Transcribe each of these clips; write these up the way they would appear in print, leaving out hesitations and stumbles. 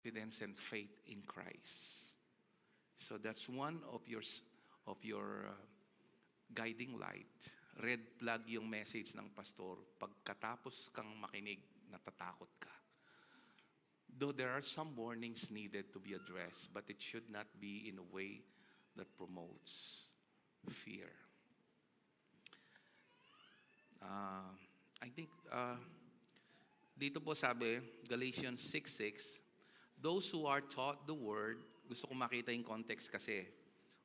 confidence and faith in Christ. So that's one of your guiding light. Red flag yung message ng pastor. Pagkatapos kang makinig, natatakot ka. Though there are some warnings needed to be addressed, but it should not be in a way that promotes fear. I think dito po sabi, Galatians 6:6, those who are taught the word, gusto ko makita yung context kasi,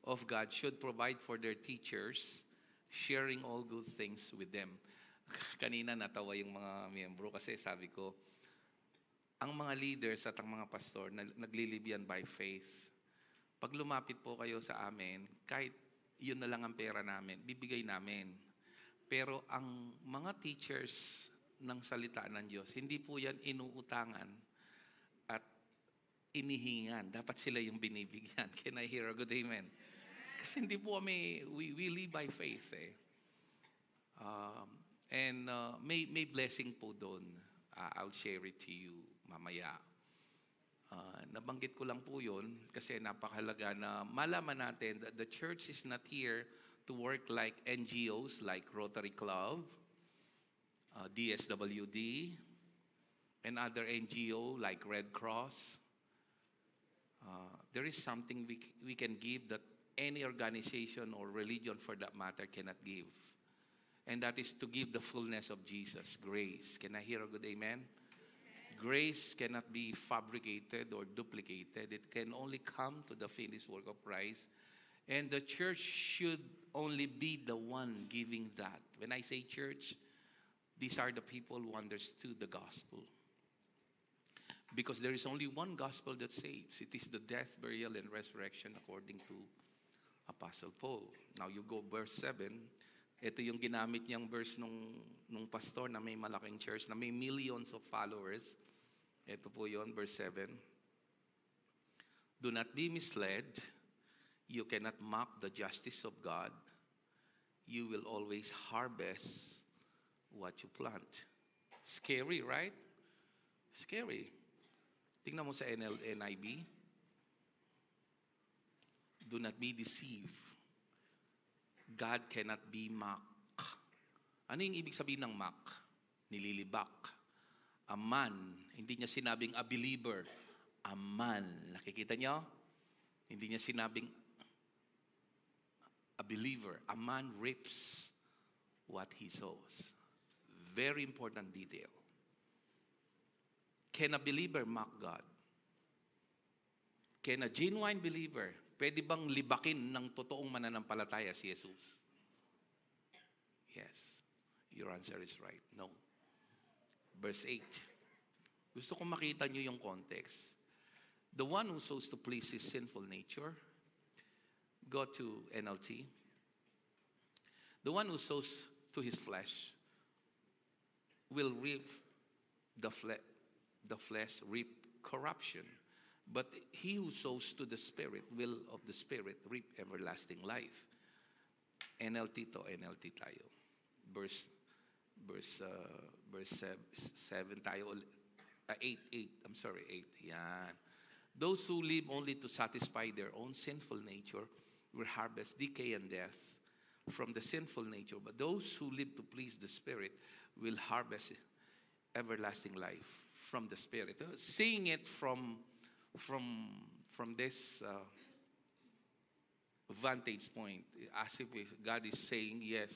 of God should provide for their teachers, sharing all good things with them. Kanina natawa yung mga miyembro kasi sabi ko, ang mga leaders at ang mga pastor naglilibian by faith. Pag lumapit po kayo sa amin, kahit yun na lang ang pera namin, bibigay namin. Pero ang mga teachers ng salita ng Diyos, hindi po yan inuutangan at inihingan. Dapat sila yung binibigyan. Can I hear a good amen? Kasi hindi po kami, we live by faith eh. May blessing po doon. I'll share it to you mamaya. Nabanggit ko lang po yun kasi napakahalaga na malaman natin that the church is not here to work like NGOs like Rotary Club, DSWD, and other NGO like Red Cross. There is something we can give that any organization or religion for that matter cannot give. And that is to give the fullness of Jesus, grace. Can I hear a good amen? Grace cannot be fabricated or duplicated. It can only come to the finished work of Christ. And the church should only be the one giving that. When I say church, these are the people who understood the gospel. Because there is only one gospel that saves. It is the death, burial, and resurrection according to Apostle Paul. Now you go verse 7. Ito yung ginamit niyang verse nung pastor na may malaking church, na may millions of followers. Ito po yon verse 7. Do not be misled. You cannot mock the justice of God. You will always harvest what you plant. Scary, right? Scary. Tingnan mo sa NIV. Do not be deceived. God cannot be mocked. Ano yung ibig sabihin ng mock? Nililibak. A man, hindi niya sinabing a believer. A man. Nakikita niyo? Hindi niya sinabing a believer. A man reaps what he sows. Very important detail. Can a believer mock God? Can a genuine believer, pwede bang libakin ng totoong mananampalataya si Jesus? Yes. Your answer is right. No. Verse 8. Gusto kong makita nyo yung context. The one who sows to please his sinful nature, go to NLT. The one who sows to his flesh will reap the flesh reap corruption. But he who sows to the Spirit will of the Spirit reap everlasting life. NLT to NLT tayo. Verse 7 tayo. 8. I'm sorry, 8. Yan. Those who live only to satisfy their own sinful nature will harvest decay and death from the sinful nature. But those who live to please the Spirit will harvest everlasting life from the Spirit. Seeing it from this vantage point, as if God is saying, yes,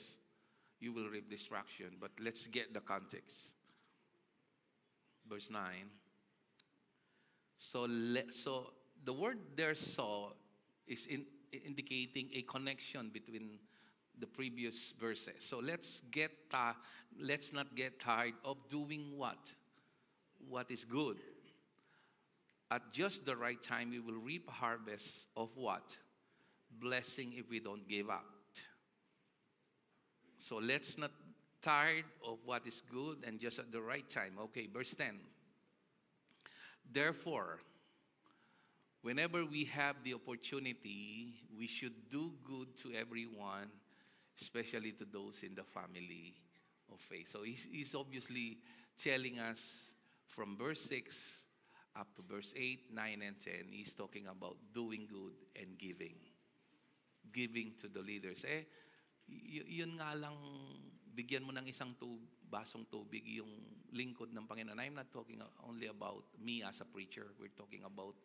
you will reap destruction, but let's get the context. Verse 9. So the word there saw is indicating a connection between the previous verses. So let's not get tired of doing what is good. At just the right time, we will reap a harvest of what? Blessing if we don't give up. So let's not tired of what is good and just at the right time. Okay, verse 10. Therefore, whenever we have the opportunity, we should do good to everyone, especially to those in the family of faith. So he's obviously telling us from verse 6 up to verse 8, 9, and 10, he's talking about doing good and giving. Giving to the leaders. Yun nga lang, bigyan mo ng isang basong tubig yung lingkod ng Panginoon. I'm not talking only about me as a preacher. We're talking about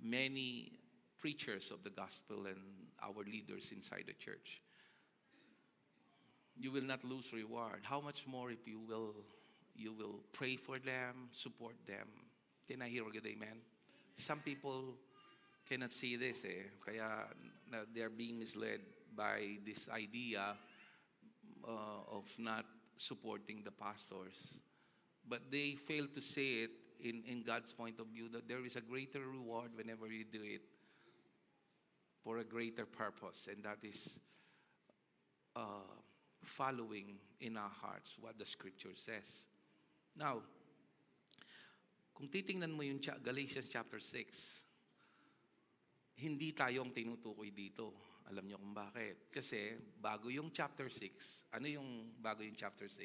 many preachers of the gospel and our leaders inside the church. You will not lose reward. How much more if you will pray for them, support them. Can I hear a good amen? Some people cannot see this kaya they're being misled by this idea of not supporting the pastors. But they fail to see it in God's point of view that there is a greater reward whenever you do it for a greater purpose, and that is following in our hearts what the Scripture says. Now, kung titingnan mo yung Galatians chapter 6, hindi tayo ang tinutukoy dito. Alam niyo kung bakit? Kasi bago yung chapter 6, ano yung bago yung chapter 6?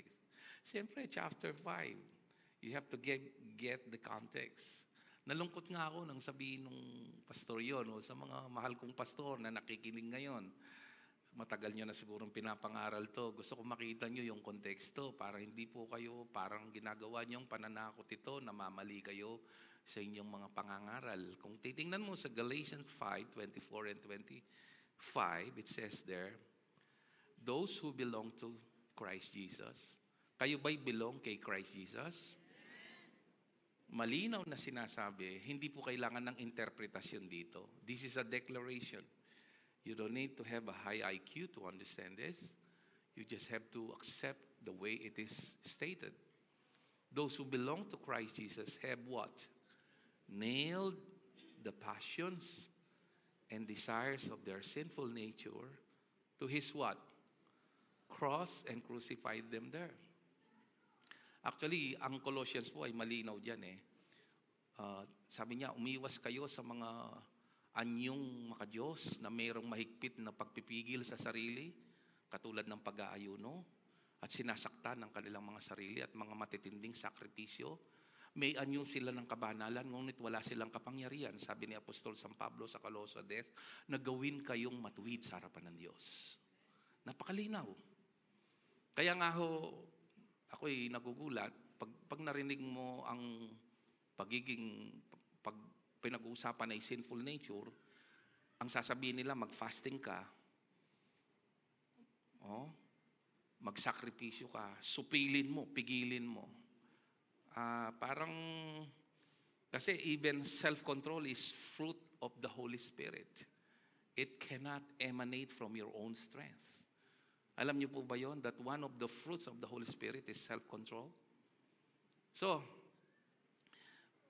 Siyempre, chapter 5. You have to get the context. Nalungkot nga ako nang sabihin ng pastor yun, o sa mga mahal kong pastor na nakikinig ngayon. Matagal nyo na sigurong pinapangaral to. Gusto ko makita nyo yung konteksto para hindi po kayo parang ginagawa nyong pananakot ito, namamali kayo sa inyong mga pangangaral. Kung titingnan mo sa Galatians 5:24 and 25, it says there, those who belong to Christ Jesus. Kayo ba'y belong kay Christ Jesus? Malinaw na sinasabi, hindi po kailangan ng interpretasyon dito. This is a declaration. You don't need to have a high IQ to understand this. You just have to accept the way it is stated. Those who belong to Christ Jesus have what? Nailed the passions and desires of their sinful nature to His what? Cross, and crucified them there. Actually, ang Colossians po ay malinaw dyan sabi niya, umiwas kayo sa mga anyong makadiyos na mayroong mahigpit na pagpipigil sa sarili, katulad ng pag-aayuno, at sinasaktan ng kanilang mga sarili at mga matitinding sakripisyo. May anyo sila ng kabanalan, ngunit wala silang kapangyarihan, sabi ni Apostol San Pablo sa Colosades, na gawin kayong matuwid sa harapan ng Diyos. Napakalinaw. Kaya nga ako'y nagugulat pag narinig mo ang pinag-uusapan ay sinful nature, ang sasabihin nila mag-fasting ka, magsakripisyo ka, supilin mo, pigilin mo. Parang, kasi even self-control is fruit of the Holy Spirit. It cannot emanate from your own strength. Alam niyo po ba yon that one of the fruits of the Holy Spirit is self-control? So,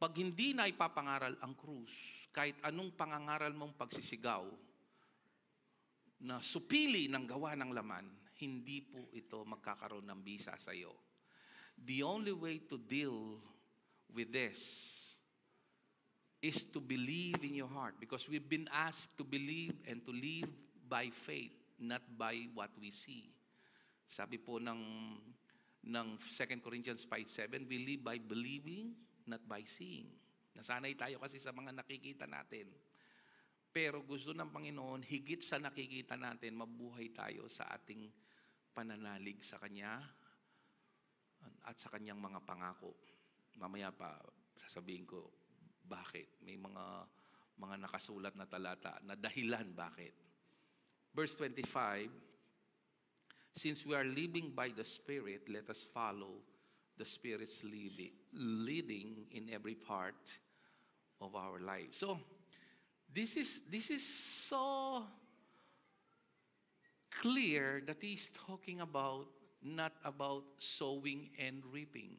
pag hindi na ipapangaral ang krus, kahit anong pangangaral mong pagsisigaw, na supili ng gawa ng laman, hindi po ito magkakaroon ng bisa sa iyo. The only way to deal with this is to believe in your heart, because we've been asked to believe and to live by faith, not by what we see. Sabi po ng 2 Corinthians 5:7, we live by believing, not by seeing. Nasanay tayo kasi sa mga nakikita natin. Pero gusto ng Panginoon, higit sa nakikita natin, mabuhay tayo sa ating pananalig sa Kanya at sa Kanyang mga pangako. Mamaya pa sasabihin ko bakit. May mga nakasulat na talata na dahilan bakit. Verse 25, since we are living by the Spirit, let us follow the Spirit's leading in every part of our life. So, this is so clear that he's talking about not about sowing and reaping.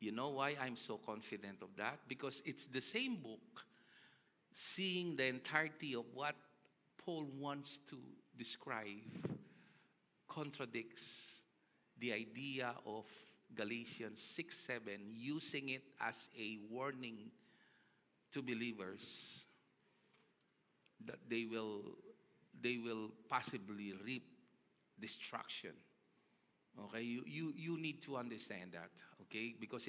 You know why I'm so confident of that? Because it's the same book, seeing the entirety of what Paul wants to describe contradicts the idea of Galatians 6:7, using it as a warning to believers that they will possibly reap destruction. Okay, you need to understand that. Okay, because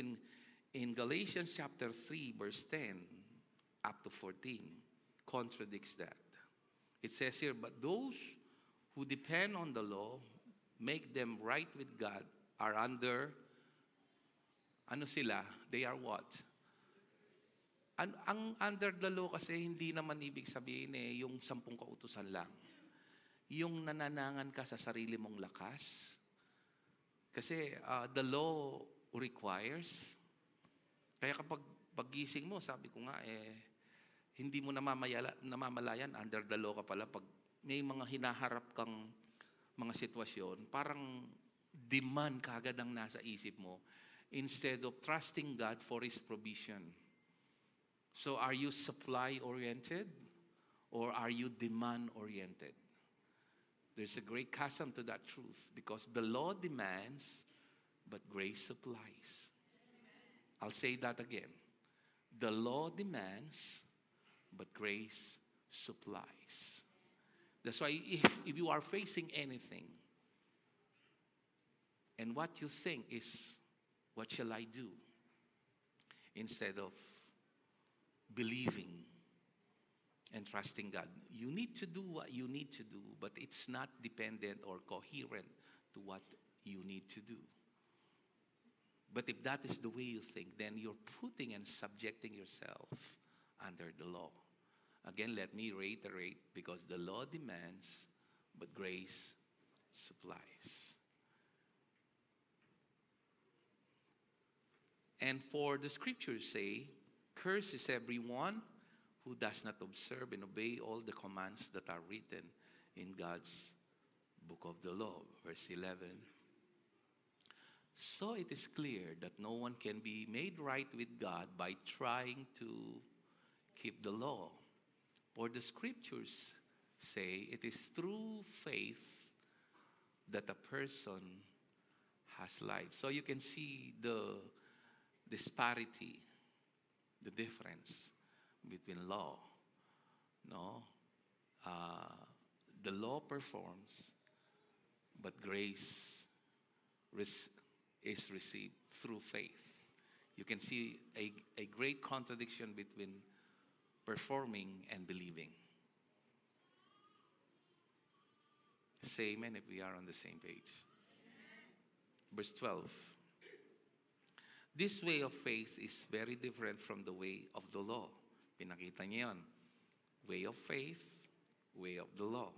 in Galatians chapter 3, verse 10 up to 14, contradicts that. It says here, but those who depend on the law, make them right with God, are under, ano sila? They are what? Ang under the law kasi hindi naman ibig sabihin yung 10 kautusan lang. Yung nananangan ka sa sarili mong lakas. Kasi the law requires. Kaya kapag pagising mo, sabi ko nga, hindi mo namamalayan, under the law ka pala. Pag may mga hinaharap kang mga sitwasyon, parang demand kagad ang nasa isip mo instead of trusting God for His provision. So are you supply-oriented or are you demand-oriented? There's a great chasm to that truth because the law demands, but grace supplies. I'll say that again. The law demands, but grace supplies. That's why if you are facing anything, and what you think is, what shall I do? Instead of believing and trusting God, you need to do what you need to do, but it's not dependent or coherent to what you need to do. But if that is the way you think, then you're putting and subjecting yourself under the law. Again, let me reiterate, because the law demands, but grace supplies. And for the scriptures say, cursed is everyone who does not observe and obey all the commands that are written in God's book of the law. Verse 11. So it is clear that no one can be made right with God by trying to keep the law. For the scriptures say it is through faith that a person has life. So you can see the disparity, the difference between law. No? The law performs, but grace is received through faith. You can see a great contradiction between performing and believing. Say amen if we are on the same page. Verse 12. This way of faith is very different from the way of the law. Pinakita niyo yun. Way of faith, way of the law.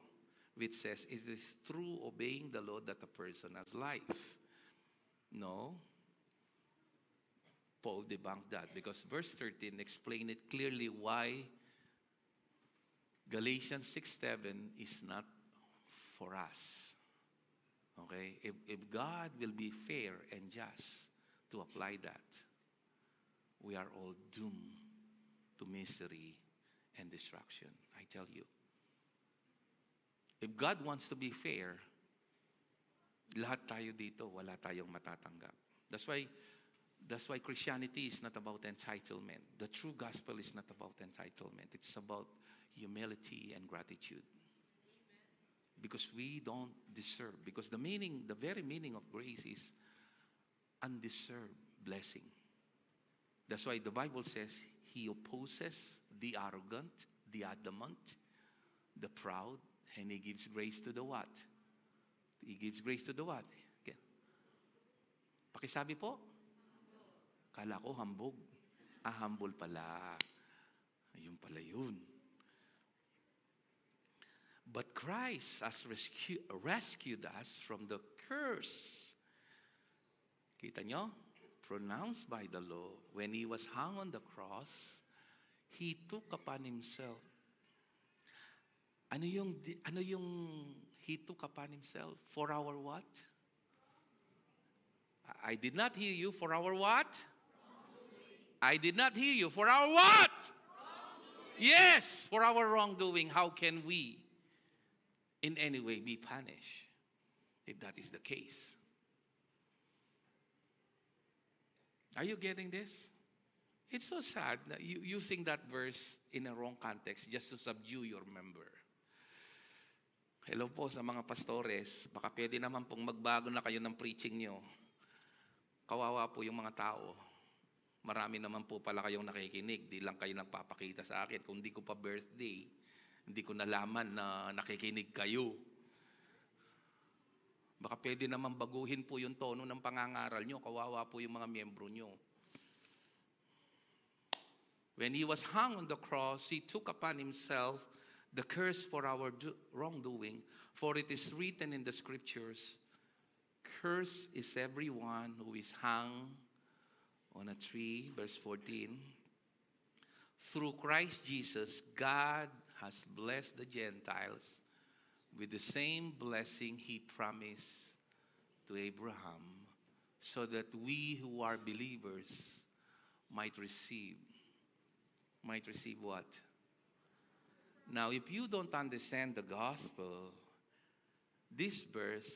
Which says it is through obeying the law that a person has life. No. Paul debunked that because verse 13 explained it clearly why Galatians 6:7 is not for us. Okay? If God will be fair and just to apply that, we are all doomed to misery and destruction. I tell you. If God wants to be fair, lahat tayo dito, wala tayong matatanggap. That's why Christianity is not about entitlement. The true gospel is not about entitlement. It's about humility and gratitude. Because we don't deserve. Because the very meaning of grace is undeserved blessing. That's why the Bible says He opposes the arrogant, the adamant, the proud, and He gives grace to the what? He gives grace to the what? Okay. Pakisabi po? Kala ko hambog. Humble pala. Ayun pala yun. But Christ has rescued us from the curse. Kita nyo? Pronounced by the law. When He was hung on the cross, He took upon Himself. Ano yung He took upon Himself? For our what? I did not hear you. For our what? I did not hear you. For our what? Yes, for our wrongdoing. How can we in any way be punished if that is the case? Are you getting this? It's so sad that you using that verse in a wrong context just to subdue your member. Hello po sa mga pastores. Baka pwede naman pong magbago na kayo ng preaching nyo. Kawawa po yung mga tao. Marami naman po pala kayong nakikinig. Di lang kayo nagpapakita sa akin. Kung di ko pa birthday, hindi ko nalaman na nakikinig kayo. Baka pwede naman baguhin po yung tono ng pangangaral nyo. Kawawa po yung mga miyembro nyo. When He was hung on the cross, He took upon Himself the curse for our wrongdoing. For it is written in the Scriptures, "Cursed is everyone who is hung on a tree." Verse 14. Through Christ Jesus, God has blessed the Gentiles with the same blessing He promised to Abraham, so that we who are believers might receive what? Now, if you don't understand the gospel, this verse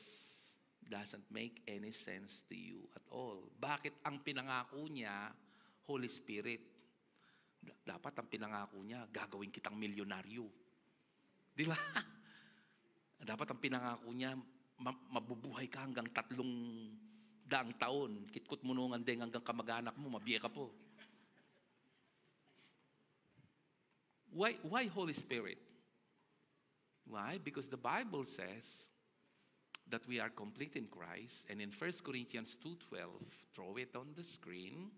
doesn't make any sense to you at all. Bakit ang pinangako niya, Holy Spirit? Dapat ang pinangako niya, gagawin kitang milyonaryo. Di ba? Dapat ang pinangako niya, mabubuhay ka hanggang 300 taon. Kitkot mo nung andeng hanggang kamag-anak mo, mabiye ka po. Why Holy Spirit? Why? Because the Bible says that we are complete in Christ. And in 1 Corinthians 2:12, throw it on the screen.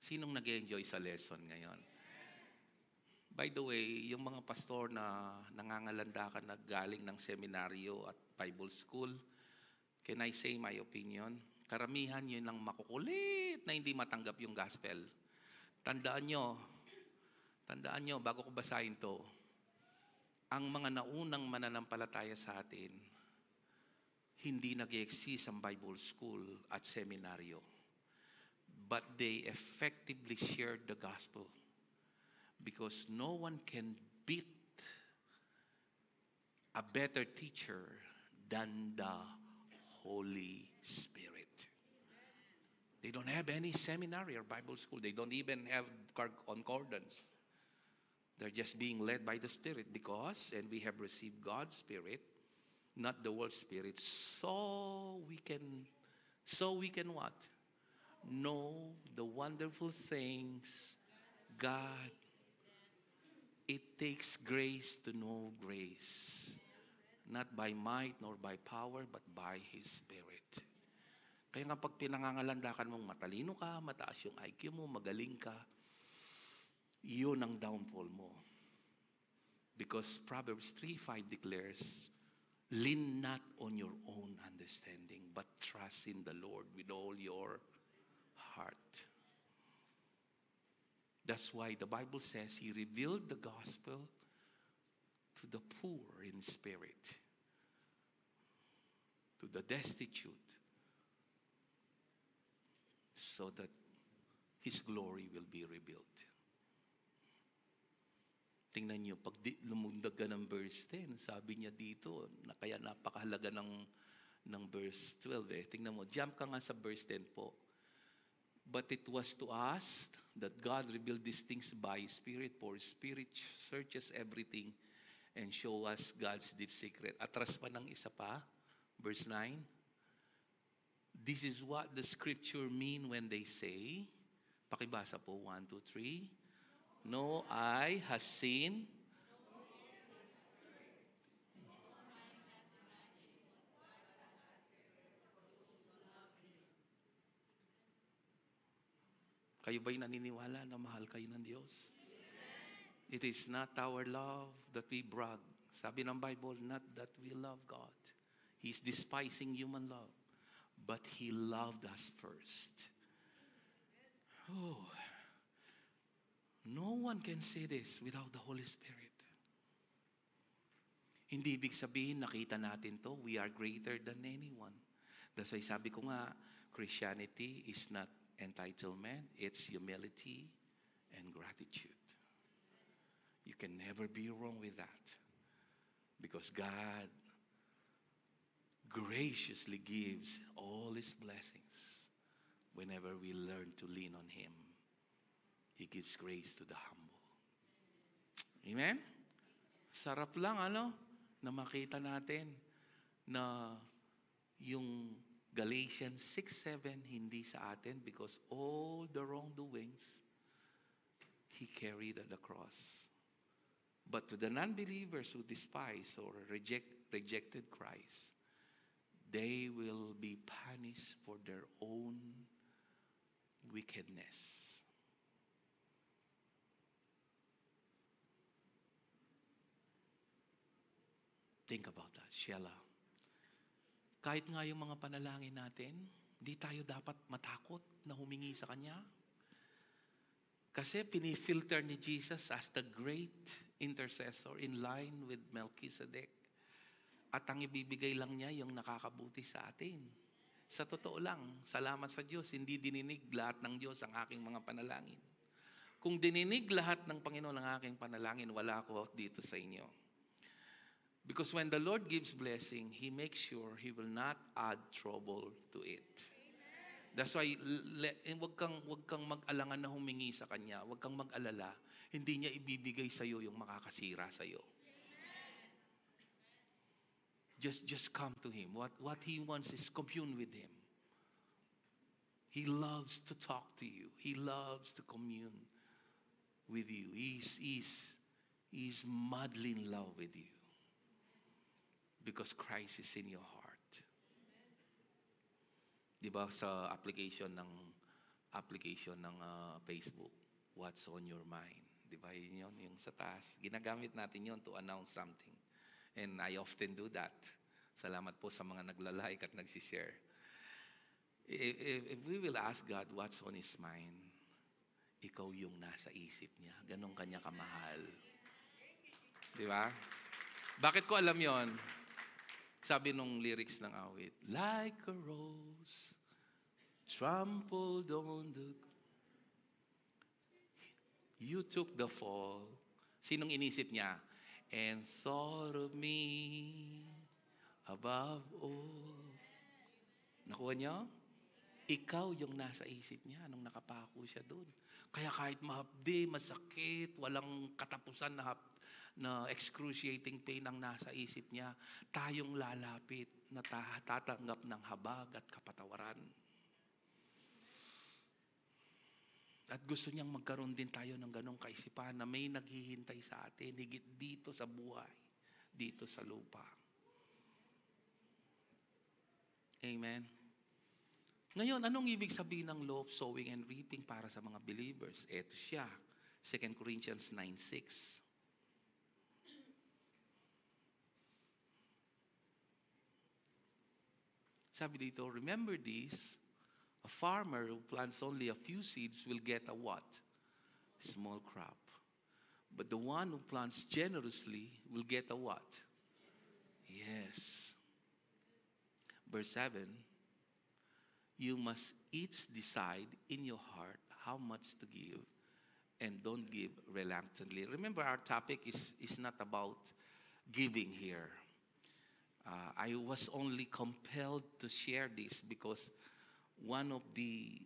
Sinong nag-enjoy sa lesson ngayon? By the way, yung mga pastor na nangangalandakan na galing ng seminaryo at Bible school, can I say my opinion? Karamihan yun ang makukulit na hindi matanggap yung gospel. Tandaan nyo, bago ko basahin to, ang mga naunang mananampalataya sa atin, hindi nag-exist ang Bible school at seminaryo. But they effectively shared the gospel. Because no one can beat a better teacher than the Holy Spirit. They don't have any seminary or Bible school. They don't even have concordance. They're just being led by the Spirit because, and we have received God's Spirit, not the world's spirit, so we can what? Know the wonderful things God. It takes grace to know grace, not by might nor by power, but by His Spirit. Kaya nga pag pinangangalandakan mong matalino ka, mataas yung IQ mo, magaling ka, yun ang downfall mo. Because Proverbs 3:5 declares, lean not on your own understanding, but trust in the Lord with all your heart. That's why the Bible says He revealed the gospel to the poor in spirit, to the destitute, so that His glory will be revealed. Tingnan niyo, pag lumundag ka ng verse 10, sabi niya dito, na kaya napakahalaga ng verse 12 Tingnan mo, jump ka nga sa verse 10 po. But it was to us that God revealed these things by Spirit, for Spirit searches everything and show us God's deep secret. Atras pa ng isa pa, verse 9. This is what the Scripture mean when they say, pakibasa po, 1, 2, 3. No eye has seen, kayo ba'y naniniwala na mahal kayo ng Diyos? It is not our love that we brag. Sabi ng Bible, not that we love God. He's despising human love. But He loved us first. Oh, no one can say this without the Holy Spirit. Hindi ibig sabihin, nakita natin to, we are greater than anyone. That's why sabi ko nga, Christianity is not entitlement, it's humility and gratitude. You can never be wrong with that. Because God graciously gives all His blessings whenever we learn to lean on Him. He gives grace to the humble. Amen? Sarap lang, na makita natin na yung Galatians 6:7, hindi sa atin because all the wrongdoings, He carried at the cross. But to the non-believers who despise or rejected Christ, they will be punished for their own wickedness. Think about that, Sheila. Kahit nga yung mga panalangin natin, di tayo dapat matakot na humingi sa Kanya. Kasi pinifilter ni Jesus as the great intercessor in line with Melchizedek. At ang ibibigay lang niya yung nakakabuti sa atin. Sa totoo lang, salamat sa Diyos, hindi dininig lahat ng Diyos ang aking mga panalangin. Kung dininig lahat ng Panginoon ang aking panalangin, wala ako dito sa inyo. Because when the Lord gives blessing, He makes sure He will not add trouble to it. That's why, wag kang mag-alangan na humingi sa Kanya. Wag kang mag-alala. Hindi niya ibibigay sa iyo yung makakasira sa iyo. Just come to Him. What He wants is commune with Him. He loves to talk to you. He loves to commune with you. He's madly in love with you. Because Christ is in your heart. Di ba sa application ng Facebook, what's on your mind? Di ba yun yung sa taas? Ginagamit natin yun to announce something. And I often do that. Salamat po sa mga nagla-like at nagsishare. If we will ask God what's on His mind, ikaw yung nasa isip niya. Ganon Kanya kamahal. Di ba? Bakit ko alam yon? Sabi nung lyrics ng awit, like a rose trampled on the... You took the fall. Sinong inisip niya? And thought of me above all. Nakuha niyo? Ikaw yung nasa isip niya nung nakapako siya doon. Kaya kahit mahapdi, masakit, walang katapusan na excruciating pain ang nasa isip niya, tayong lalapit na tatanggap ng habag at kapatawaran. At gusto niyang magkaroon din tayo ng ganong kaisipan na may naghihintay sa atin, higit dito sa buhay, dito sa lupa. Amen. Ngayon, anong ibig sabihin ng law of sowing and reaping para sa mga believers? Ito siya, 2 Corinthians 9:6. Sabi dito, remember this, a farmer who plants only a few seeds will get a what? Small crop. But the one who plants generously will get a what? Yes. Verse 7, you must each decide in your heart how much to give and don't give reluctantly. Remember, our topic is not about giving here. I was only compelled to share this because one of the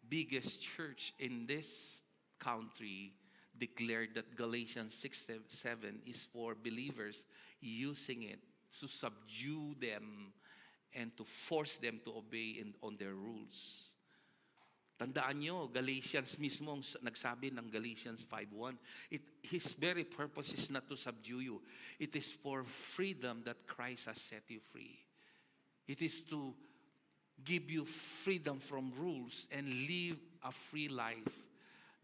biggest church in this country declared that Galatians 6:7 is for believers, using it to subdue them and to force them to obey on their rules. Tandaan nyo, Galatians mismo nagsabi ng Galatians 5:1, His very purpose is not to subdue you. It is for freedom that Christ has set you free. It is to give you freedom from rules and live a free life,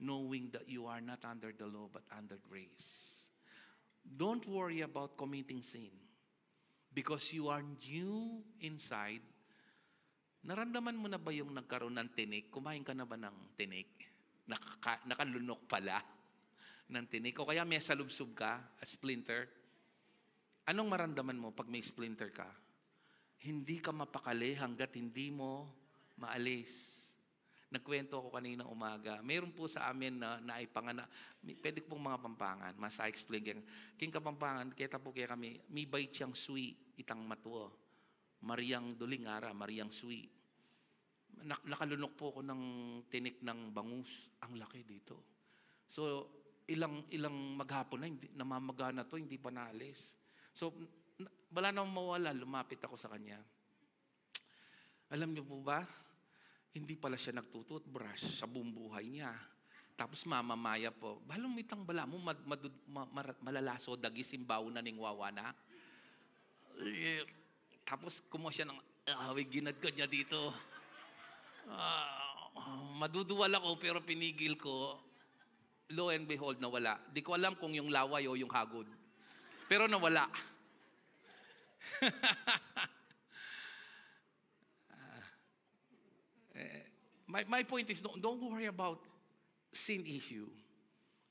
knowing that you are not under the law but under grace. Don't worry about committing sin because you are new inside. Naramdaman mo na ba yung nagkaroon ng tinik? Kumain ka na ba ng tinik? Nakalunok pala ng tinik? O kaya may salubsob ka, a splinter? Anong maramdaman mo pag may splinter ka? Hindi ka mapakali hanggat hindi mo maalis. Nagkwento ako kaninang umaga. Mayroon po sa amin na naipangana. Pwede pong mga Pampangan. Mas I-explain kaya. King Kapampangan, kita po kaya kami, may bait siyang sui, itang matuo. Mariang Dulingara, Mariang Sui. Nakalunok po ako ng tinik ng bangus. Ang laki dito. So, ilang maghapon na, namamaga na to, hindi pa naalis. So, wala namang mawala, lumapit ako sa kanya. Alam niyo po ba, hindi pala siya nagtututbrush sa buong buhay niya. Tapos mamamaya po, balong mitang bala mo, malalaso, dagi simbaw na ning wawana. Tapos kumuha siya ng, ginad ka niya dito. Maduduwal ako pero pinigil ko. Lo and behold, nawala. Di ko alam kung yung laway o yung hagod. Pero nawala. My point is, don't worry about sin issue.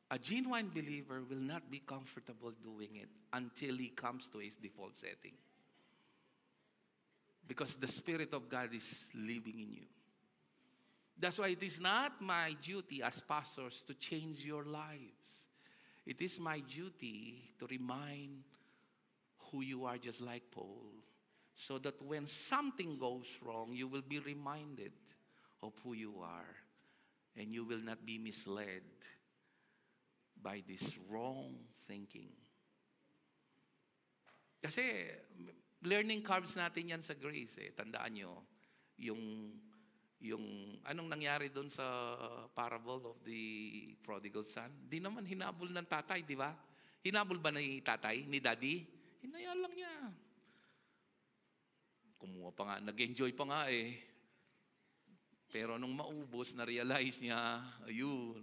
A genuine believer will not be comfortable doing it until he comes to his default setting. Because the Spirit of God is living in you. That's why it is not my duty as pastors to change your lives. It is my duty to remind who you are, just like Paul, so that when something goes wrong, you will be reminded of who you are, and you will not be misled by this wrong thinking. Kasi learning curves natin yan sa grace. Tandaan nyo, yung anong nangyari doon sa parable of the prodigal son, di naman hinabol ng tatay, di ba? Hinabol ba ni tatay, ni daddy? Hinayaan lang niya. Kumuha pa nga, nag-enjoy pa nga eh. Pero nung maubos, na-realize niya, ayun.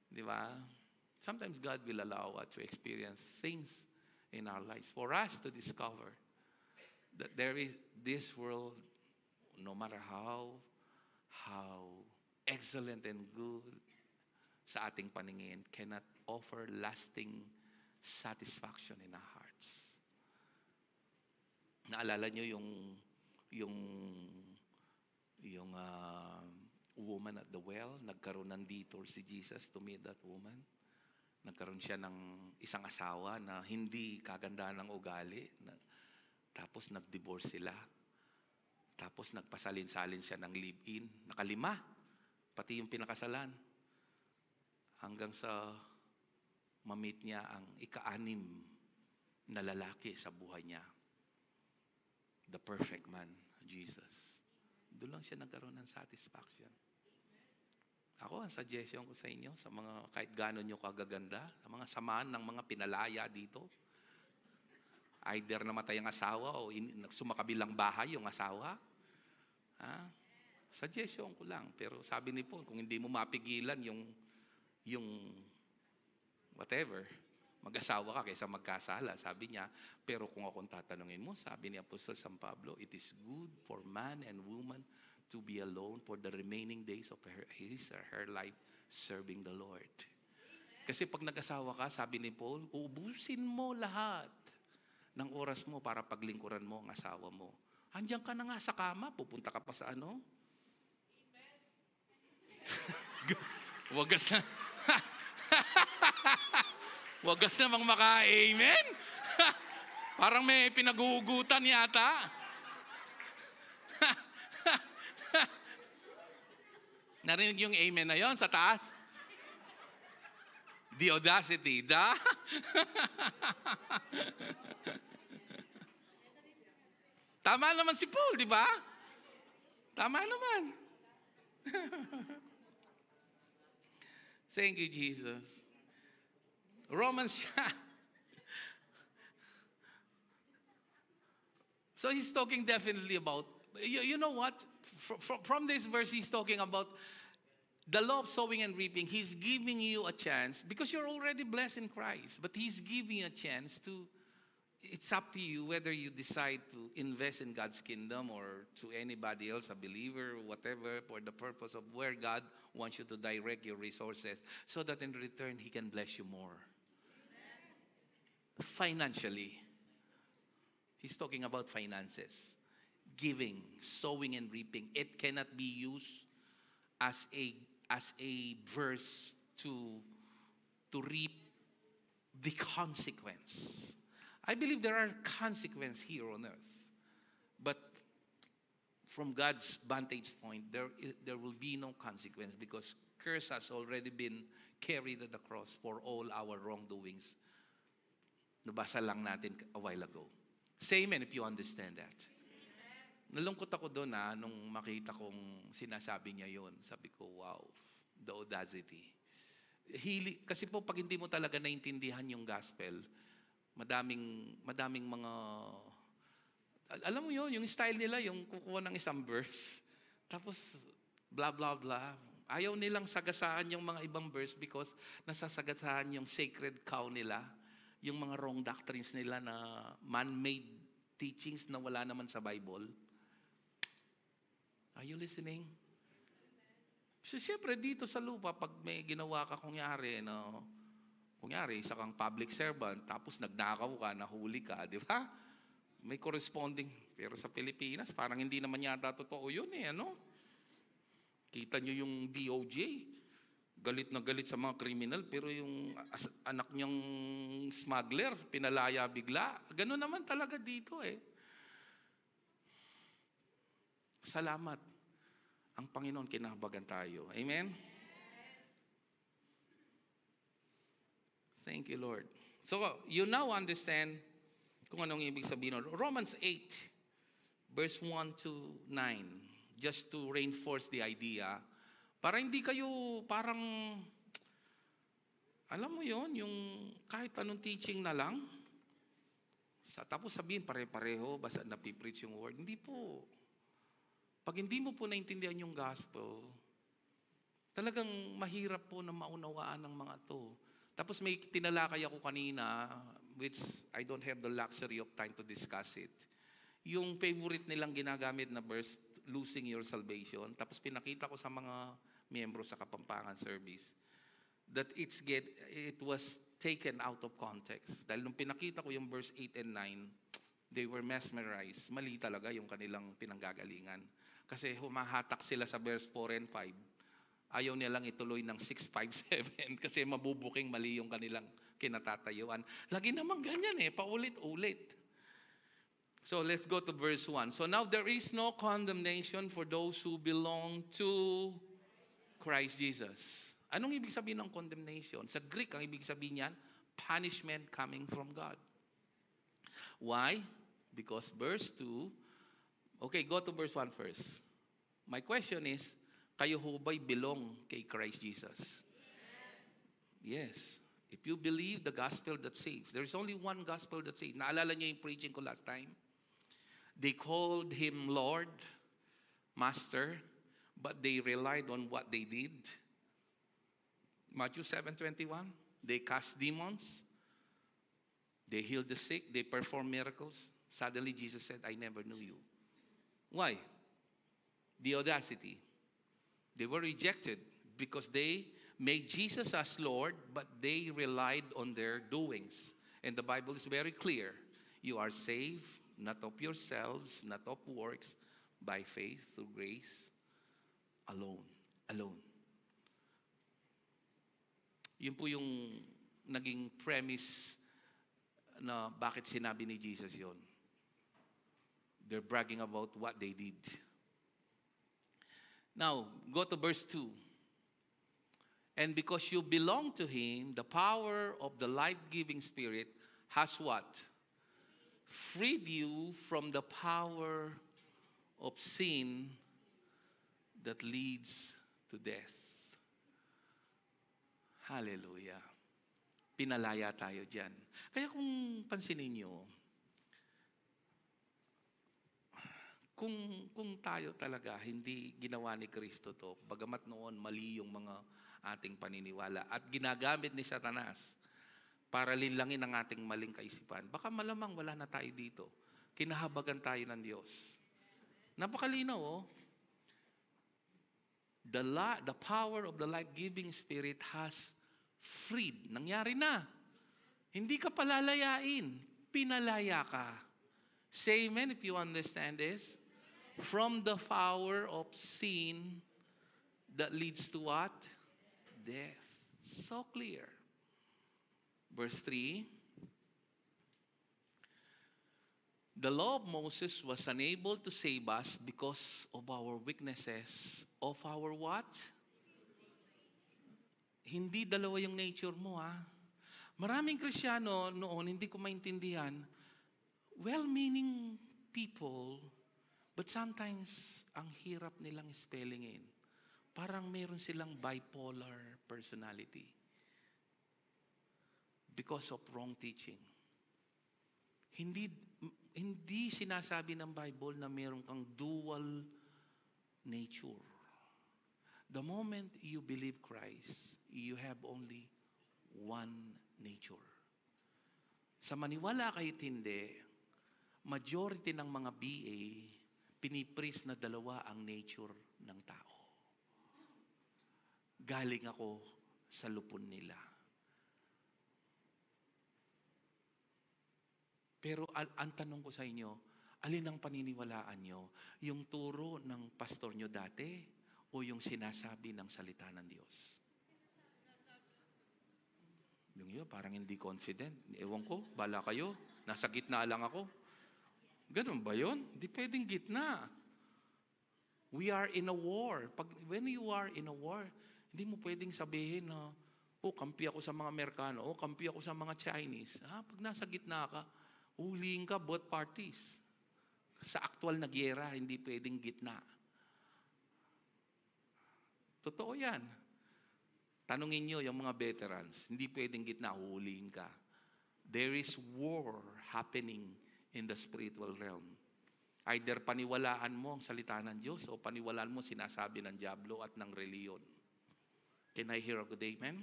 Di ba? Sometimes God will allow us to experience things in our lives for us to discover that there is this world, no matter how excellent and good sa ating paningin, cannot offer lasting satisfaction in our hearts. Naalala nyo yung woman at the well, nagkaroon ng detour si Jesus to meet that woman. Nagkaroon siya ng isang asawa na hindi kagandahan ng ugali. Tapos nag-divorce sila. Tapos nagpasalin-salin siya ng live-in. Nakalima. Pati yung pinakasalan. Hanggang sa ma-meet niya ang ika-anim na lalaki sa buhay niya. The perfect man, Jesus. Doon lang siya nagkaroon ng satisfaction. Ako, ang suggestion ko sa inyo, sa mga kahit gano'n nyo kagaganda, sa mga samaan ng mga pinalaya dito, either namatay ang asawa o sumakabilang bahay yung asawa. Suggestion ko lang. Pero sabi ni Paul, kung hindi mo mapigilan yung whatever, mag-asawa ka kaysa magkasala. Sabi niya, pero kung akong tatanungin mo, sabi ni Apostol San Pablo, it is good for man and woman to be alone for the remaining days of his or her life serving the Lord. Kasi pag nag-asawa ka, sabi ni Paul, uubusin mo lahat ng oras mo para paglingkuran mo ang asawa mo. Andiyan ka na nga sa kama, pupunta ka pa sa ano? Wagas na. Wagas namang maka-amen. Parang may pinaguhugutan yata. Narinig yung amen na yon sa taas? The audacity. Tama naman si Paul, di ba? Tama naman. Thank you, Jesus. Romans. So he's talking definitely about, you know what? From this verse, he's talking about the law of sowing and reaping. He's giving you a chance, because you're already blessed in Christ, but he's giving you a chance to, it's up to you whether you decide to invest in God's kingdom or to anybody else, a believer, whatever, for the purpose of where God wants you to direct your resources, so that in return, he can bless you more. Amen. Financially. He's talking about finances. Giving, sowing, and reaping. It cannot be used as a verse to reap the consequence. I believe there are consequences here on earth. But from God's vantage point, there will be no consequence, because curse has already been carried at the cross for all our wrongdoings. Nabasa lang natin a while ago. Say amen if you understand that. Nalungkot ako doon nung makita kong sinasabi niya yon. Sabi ko, wow, the audacity. Kasi po pag hindi mo talaga naintindihan yung gospel, madaming mga, alam mo yon, yung style nila, yung kukuha ng isang verse, tapos blah, blah, blah. Ayaw nilang sagasaan yung mga ibang verse because nasasagasaan yung sacred cow nila, yung mga wrong doctrines nila na man-made teachings na wala naman sa Bible. Are you listening? So, siyempre, dito sa lupa, pag may ginawa ka kunyari, isa kang public servant, tapos nagnakaw ka, nahuli ka, di ba? May corresponding. Pero sa Pilipinas, parang hindi naman yata totoo yun ano? Kita nyo yung DOJ, galit na galit sa mga kriminal, pero yung anak niyang smuggler, pinalaya bigla. Ganun naman talaga dito Salamat. Ang Panginoon kinahabagan tayo. Amen? Thank you, Lord. So, you now understand kung anong ibig sabihin. Romans 8, verse 1 to 9. Just to reinforce the idea. Para hindi kayo parang, alam mo yon, yung kahit anong teaching na lang, tapos sabihin pare-pareho, basta napipreach yung word. Hindi po. Pag hindi mo po naintindihan yung gospel, talagang mahirap po na maunawaan ng mga to. Tapos may tinalakay ako kanina, which I don't have the luxury of time to discuss it. Yung favorite nilang ginagamit na verse, losing your salvation. Tapos pinakita ko sa mga miyembro sa Kapampangan service that it was taken out of context. Dahil nung pinakita ko yung verse 8 and 9, they were mesmerized. Mali talaga yung kanilang pinanggagalingan. Kasi humahatak sila sa verse 4 and 5. Ayaw nilang ituloy ng 6, 5, 7 kasi mabubuking mali yung kanilang kinatatayuan. Lagi naman ganyan paulit-ulit. So let's go to verse 1. So now there is no condemnation for those who belong to Christ Jesus. Anong ibig sabihin ng condemnation? Sa Greek, ang ibig sabihin niyan, punishment coming from God. Why? Because verse 2, okay, go to verse 1 first. My question is, kayo ho ba'y belong kay Christ Jesus? Yes. If you believe the gospel that saves, there's only one gospel that saves. Naalala niyo yung preaching ko last time? They called him Lord, Master, but they relied on what they did. Matthew 7:21, they cast demons, they healed the sick, they performed miracles. Suddenly Jesus said, I never knew you. Why? The audacity. They were rejected because they made Jesus as Lord, but they relied on their doings. And the Bible is very clear. You are saved, not of yourselves, not of works, by faith through grace alone. Alone. Yun po yung naging premise na bakit sinabi ni Jesus yon. They're bragging about what they did. Now, go to verse 2. And because you belong to Him, the power of the life-giving Spirit has what? Freed you from the power of sin that leads to death. Hallelujah. Pinalaya tayo dyan. Kaya kung pansinin nyo, kung tayo talaga hindi ginawa ni Kristo to, bagamat noon mali yung mga ating paniniwala at ginagamit ni Satanas para linlangin ang ating maling kaisipan, baka malamang wala na tayo dito. Kinahabagan tayo ng Diyos. Napakalinaw, The power of the life-giving Spirit has freed. Nangyari na. Hindi ka palalayain. Pinalaya ka. Say amen if you understand this. From the power of sin that leads to what? Death. So clear. Verse 3. The law of Moses was unable to save us because of our weaknesses. Of our what? Hindi dalawa yung nature mo, Maraming Kristiyano noon, hindi ko maintindihan, well-meaning people, But sometimes, ang hirap nilang spellingin. Parang meron silang bipolar personality because of wrong teaching. Hindi sinasabi ng Bible na meron kang dual nature. The moment you believe Christ, you have only one nature. Sa maniwala kahit hindi, majority ng mga BA, pinipris na dalawa ang nature ng tao. Galing ako sa lupon nila. Pero ang tanong ko sa inyo, alin ang paniniwalaan nyo? Yung turo ng pastor nyo dati o yung sinasabi ng salita ng Diyos? Yung yun, parang hindi confident. Ewan ko, bala kayo. Nasa gitna lang ako. Ganun ba yun? Hindi pwedeng gitna. We are in a war. When you are in a war, hindi mo pwedeng sabihin na, kampi ako sa mga Amerikano, kampi ako sa mga Chinese. Pag nasa gitna ka, huliin ka both parties. Sa aktual na giyera, hindi pwedeng gitna. Totoo yan. Tanungin nyo yung mga veterans, hindi pwedeng gitna, huliin ka. There is war happening in the spiritual realm. Either paniwalaan mo ang salita ng Diyos o paniwalaan mo sinasabi ng diablo at ng reliyon. Can I hear a good amen?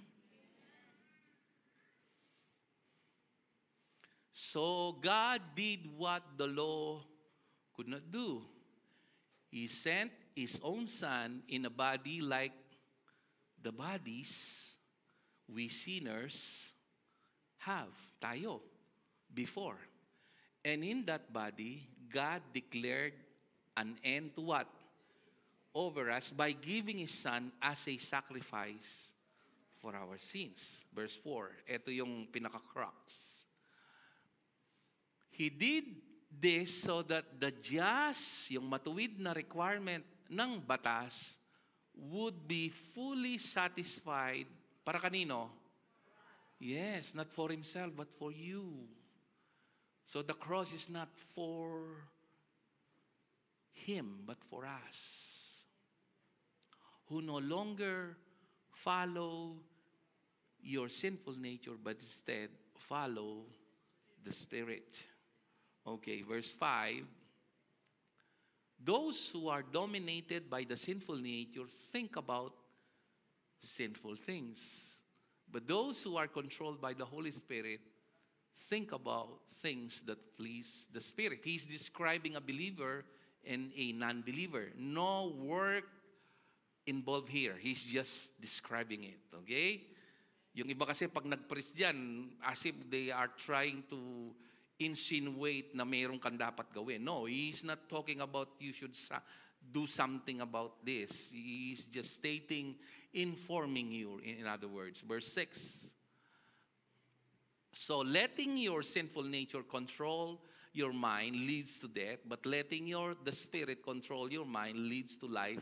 So God did what the law could not do. He sent His own Son in a body like the bodies we sinners have, tayo, before. And in that body, God declared an end to what? Over us by giving His Son as a sacrifice for our sins. Verse 4, ito yung pinaka-crux. He did this so that the just, yung matuwid na requirement ng batas, would be fully satisfied. Para kanino? Yes, not for Himself, but for you. So the cross is not for Him, but for us, who no longer follow your sinful nature, but instead follow the Spirit. Okay, verse 5. Those who are dominated by the sinful nature think about sinful things. But those who are controlled by the Holy Spirit think about things that please the Spirit. He's describing a believer and a non-believer. No work involved here. He's just describing it. Okay? Yung iba kasi pag nag-preach dyan, as if they are trying to insinuate na mayroon kang dapat gawin. No, He's not talking about you should do something about this. He's just stating, informing you, in other words. Verse 6. So letting your sinful nature control your mind leads to death, but letting the Spirit control your mind leads to life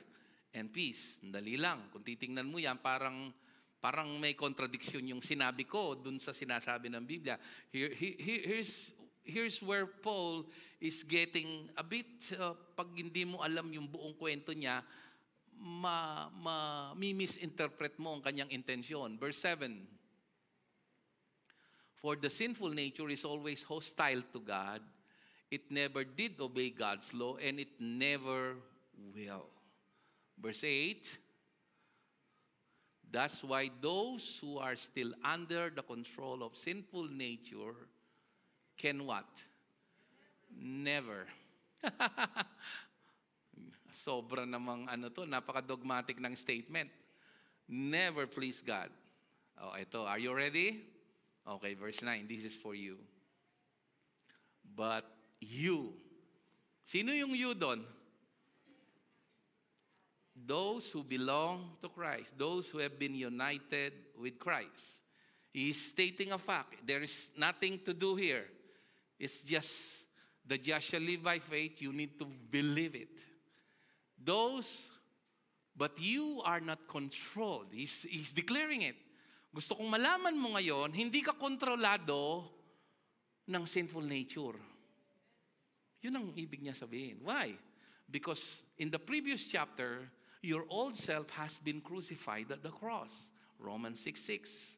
and peace. Dali lang. Kung titingnan mo yan, parang may contradiction yung sinabi ko dun sa sinasabi ng Biblia. Here's where Paul is getting a bit, pag hindi mo alam yung buong kwento niya, misinterpret mo ang kanyang intensyon. Verse 7. For the sinful nature is always hostile to God. It never did obey God's law, and it never will. Verse 8. That's why those who are still under the control of sinful nature can what? Never. Sobra namang napaka-dogmatic ng statement. Never please God. Ito, are you ready? Okay, verse 9, this is for you. But you. Sino yung you doon? Those who belong to Christ. Those who have been united with Christ. He is stating a fact. There is nothing to do here. It's just the just shall live by faith. You need to believe it. But you are not controlled. He's declaring it. Gusto kong malaman mo ngayon, hindi ka kontrolado ng sinful nature. Yun ang ibig niya sabihin. Why? Because in the previous chapter, your old self has been crucified at the cross. Romans 6:6.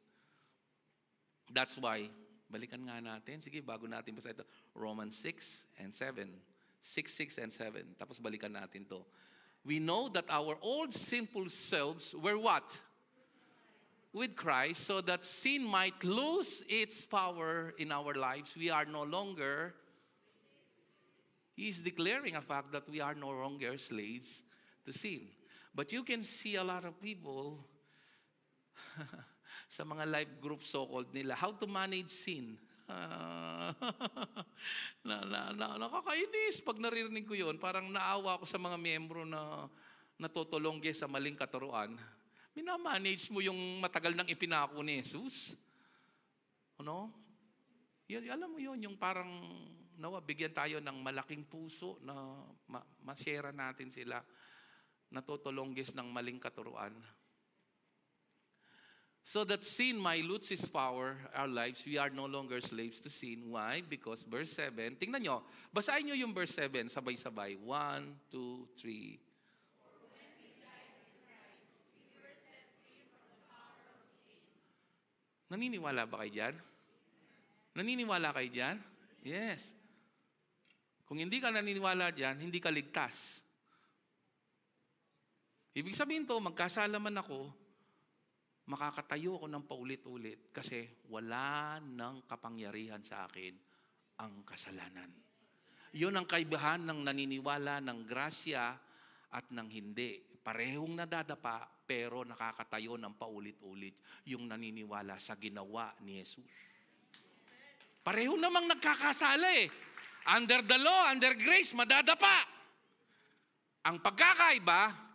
That's why, balikan nga natin. Sige, bago natin basta ito. Romans 6 and 7. 6 and 7. Tapos balikan natin to. We know that our old sinful selves were what? With Christ, so that sin might lose its power in our lives. We are no longer, He is declaring a fact that we are no longer slaves to sin. But you can see a lot of people sa mga life group so-called nila, how to manage sin. Nakakainis pag naririnig ko yun. Parang naawa ako sa mga miyembro na natutulongge sa maling katuruan. Minamanage mo yung matagal nang ipinako ni Jesus. Ano? Alam mo yun, yung parang bigyan tayo ng malaking puso na ma-share natin sila. Natutulongges ng maling katuruan. So that sin might lose its power, our lives, we are no longer slaves to sin. Why? Because verse 7, tingnan nyo, basahin nyo yung verse 7, sabay-sabay. 1, 2, 3. Naniniwala ba kayo dyan? Naniniwala kayo dyan? Yes. Kung hindi ka naniniwala dyan, hindi ka ligtas. Ibig sabihin to, magkasala man ako, makakatayo ako ng paulit-ulit kasi wala nang kapangyarihan sa akin ang kasalanan. Yun ang kaibahan ng naniniwala ng grasya at ng hindi. Parehong nadadapa pero nakakatayo ng paulit-ulit yung naniniwala sa ginawa ni Jesus. Parehong namang nagkakasala eh. Under the law, under grace, madadapa. Ang pagkakaiba,